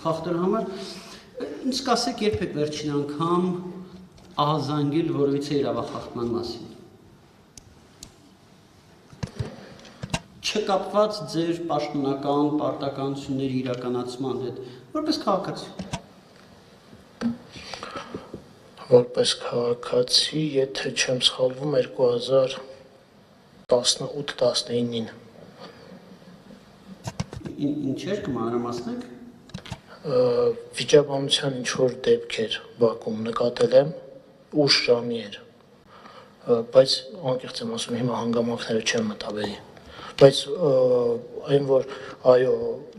խախտելու համար, ինձ կասեք երբեք վերջին անգամ ահազանգել որևիցե իրավախախտման մասին։ Չկապված ձեր պաշտոնական պարտականությունների իրականացման հետ, որպես քաղաքացի։ Որպես քաղաքացի, եթե չեմ սխալվում 2018-19-ին։ Ինչ էր կմանրամասնեք։ Վիճաբանության ինչ-որ դեպքեր Բաքվում նկատել եմ, ուշ ժամի էր, բայց անկեղծ եմ ասում, հիմա հանգամանքները չեմ մտաբերի, բայց այն որ այո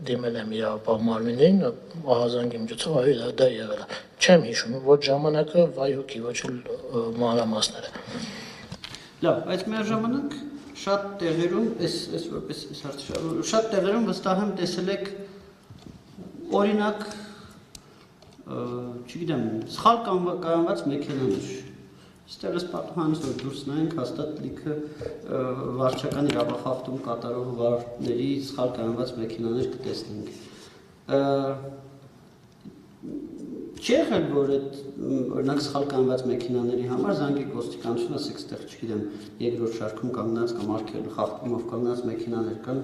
դիմել եմ իրավապահ մարմիններին, ահազանգի միջոցով այո դա եղել է, չեմ հիշում ոչ ժամանակը, վայոկի, ոչ էլ մանրամասները։ Լավ, բայց միաժամանակ շատ տեղերում, շատ տեղերում վստահ եմ տեսել եք օրինակ, չգիտեմ, սխալ կայանված մեքենաներ։ Ստեղս պատահանց որ դուրս նայենք, հաստատ լիքը վարչական իրավախախտում կատարող վարորդների սխալ կայանված մեքենաներ կտեսնենք։ Չի եղել, որ այդ օրինակ սխալ կայանված մեքենաների համար զանգի ոստիկանություն, ասեք, ստեղ չգիտեմ, երկրորդ շարքում կանգնած կամ արգելքի խախտումով կանգնած մեքենաներ կան,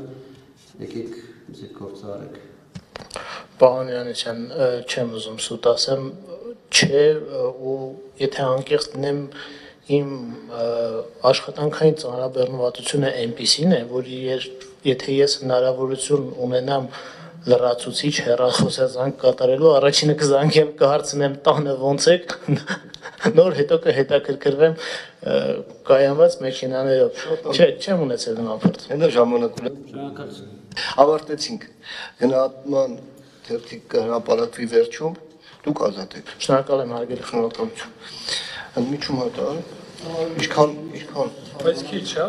եկեք ձեր գործը արեք։ Պարոն Յանեսյան, չեմ ուզում սուտ ասեմ, չէ, ու եթե անկեղծ լինեմ, իմ աշխատանքային ծանրաբեռնվածությունը այնպիսին է, որ եթե ես հնարավորություն ունենամ լրացուցիչ հեռախոսազանգ կատարելու, առաջինը կզանգեմ, կհարցնեմ տանը ոնց եք, նոր հետո կհետաքրքրվեմ կայանված մեքենաներով։ Չէ, չեմ ունեցել նման փորձ։ Հենա ժամանակ Շնորհակալություն։ ավարտեցինք գնահատման թերթի հրապարակվի վերջում դուք ազատ եք։ Շնորհակալ եմ հարգելի Շնորհակալություն։ Ընդմիջում հատան, ինչքան Բայց քիչ, հա?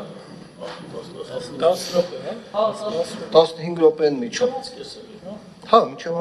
10 րոպե, հա? 15 րոպեն միջում։ Հա, միջով